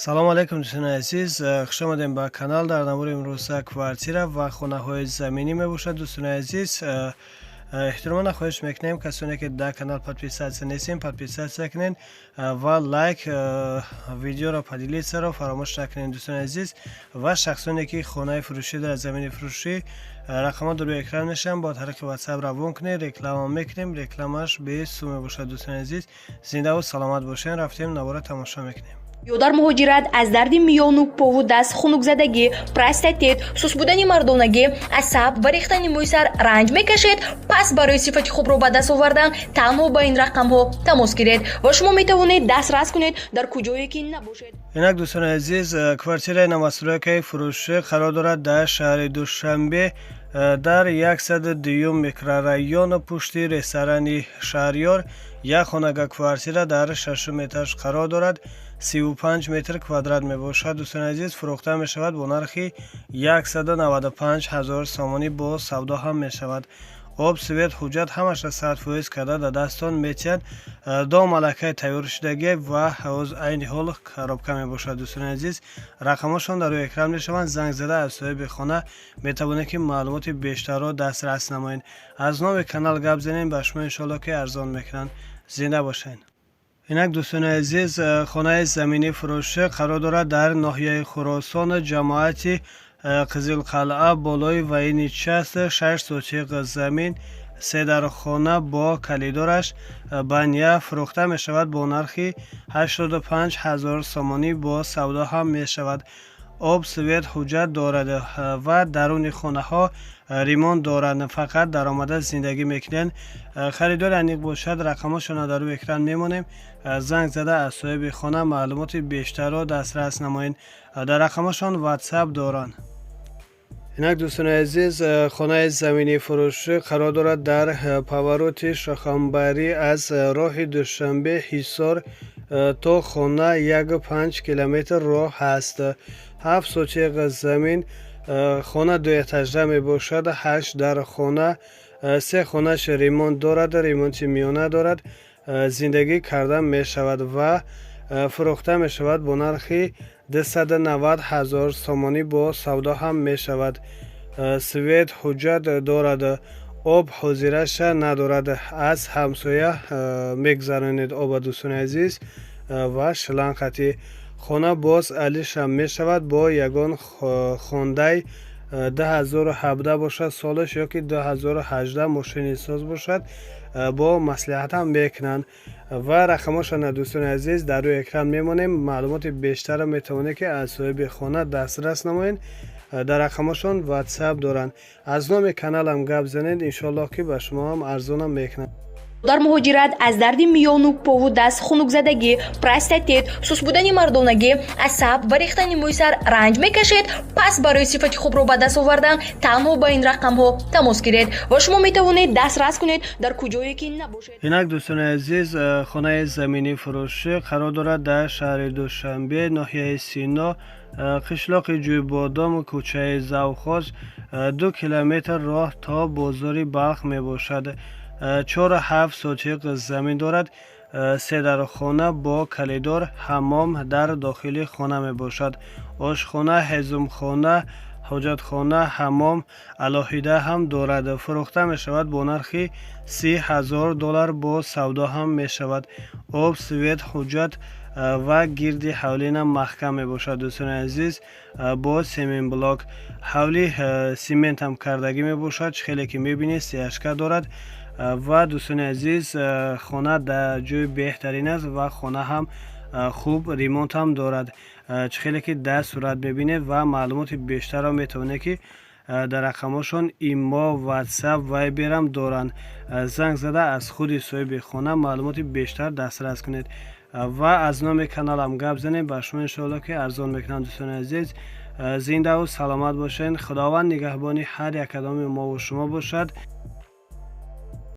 салом алейкум дӯстони азиз, хуш омадем ба канал. Дар навори имрӯза квартира ва хонаҳои заминӣ мебошад. Дӯстони азиз, эҳтиромана хоҳиш мекунем касоне ки дар канал подписатсия нестем, подписатсия кунед ва лайк видеоро поделитсаро фаромӯш накунед дӯстони азиз. Ва шахсоне ки хонаи фурӯшӣ дар замини фурӯшӣ рақамҳо дар рӯи экран мешаванд, бо тариқи ватсап равон кунед, реклама мекунем, рекламаш бесум мебошад. дӯстони азиз, зиндаву саломат бошед. рафтем навора тамошо мекунем. ё дар муҳоҷират аз дарди миёну пову даст, хунукзадагӣ, простатит, сус будани мардонагӣ, асаб ва рехтани мӯи сар ранҷ мекашед? Пас барои сифати хубро ба даст овардан танҳо ба ин рақамҳо тамос гиред ва шумо метавонед дастрас кунед дар куҷое ки набошед. инак дӯстони азиз, квартираи новостройкаи фурӯшӣ қарор дорад дар шаҳри Душанбе дар 102 микрорайон пушти ресторани Шаҳрёр. як хонага квартира дар 6 этаж қарор дорад. 35 метр квадрат мебошад. дӯстони азиз, фурӯхта мешавад бо нархи 195 000 сомонӣ, бо савдо ҳам мешавад. об, свет, ҳуҷҷат ҳамаша 100% карда дар дастон метиҳад. до малакаи тайёршудагӣ ва ҳоз айни ҳол коробка мебошад. дӯстони азиз, рақамҳошон дар рӯи экран мешаванд. занг зада аз соҳиби хона метавонед ки маълумоти бештарро дастрас намоед. аз номи канал гап занем, ба шумо иншоалло ки арзон мекунанд. зинда бошед. инак дӯстони азиз, хонаи заминӣ фурӯшӣ қарор дорад дар ноҳияи Хӯросон, ҷамоати Қизилқалъа, болои Ваини Част. 6 сотиқ замин, 3 дар хона бо калидораш баня фурӯхта мешавад бо нархи 85 000 сомонӣ, бо савдо ҳам мешавад. об, свет, ҳуҷҷат дорад ва даруни хонаҳо ремонт дорад. фақат даромада зиндагӣ мекунанд. харидори аниқ бошад, рақамҳошонро дар рӯи экран мемонем. занг зада аз соҳиби хона маълумоти бештарро дастрас намоед. дар рақамҳошон ватсап доранд. инак дӯстони азиз, хонаи заминӣ фурӯшӣ қарор дорад дар павароти Шохамбарӣ. аз роҳи Душанбе Ҳисор то хона 1.5 километр роҳ ҳаст. 7 сотиқ замин, хона 2 этажа мебошад. 8 дар хона, 3 хонаш ремонт дорад, ремонти миёна дорад. зиндагӣ карда мешавад ва фурӯхта мешавад бо нархи 290 000 сомонӣ, бо савдо ҳам мешавад. свет, ҳуҷҷат дорад. об ҳозираша надорад. аз ҳамсоя мегзаронед оба дӯстони азиз ва шланқати хона боз алиша мешавад бо ягон хондаи 2017 бошад солаш, ё ки 2018 мошини соз бошад, бо маслиҳатам мекунанд. ва рақамҳошона дӯстони азиз дар рӯи экран мемонем. маълумоти бештарро метавонед ки аз соҳиби хона дастрас намоед. дар рақамҳошон ватсап доранд. аз номи каналам гап занед, иншоалло ки ба шумо ҳам арзонам мекунад. дар муҳоҷират аз дарди миёну пову даст, хунукзадагӣ, простатит, сус будани мардонагӣ, асаб ва рехтани мӯи сар ранҷ мекашед? Пас барои сифати хубро ба даст овардан танҳо ба ин рақамҳо тамос гиред ва шумо метавонед дастрас кунед дар куҷое ки набошед. инак дӯстони азиз, хонаи заминӣ фурӯшӣ қарор дорад дар шаҳри Душанбе, ноҳияи Сино, қишлоқи Ҷӯйбодом, кӯчаи Завхоз. 2 километр роҳ то бозори Балх мебошад. 4-7 сотиқ замин дорад. 3 дар хона бо калидор, ҳаммом дар дохили хона мебошад. ошхона, ҳезумхона, ҳоҷатхона, ҳаммом алоҳида ҳам дорад. фурӯхта мешавад бо нархи $30,000, бо савдо ҳам мешавад. об, свет, ҳуҷҷат ва гирди ҳавлина маҳкам мебошад. дӯстони азиз, бо семинблок ҳавли сементам кардагӣ мебошад. хеле ки мебинед сиашка дорад. ва дӯстони азиз, хона дар ҷои беҳтарин аст ва хона ҳам хуб ремонт ҳам дорад. хеле ки дар сурат мебинед ва маълумоти бештарро метавонед ки дар рақамҳошон имо, ватсап, вайберам доранд. занг зада аз худи соҳиби хона маълумоти бештар дастрас кунед ва аз номи каналам гап занед. ба шумо иншоалло ки арзон мекунанд. дӯстони азиз, зиндаву саломат бошед. худованд нигаҳбони ҳар як кадоми мо ва шумо бошад.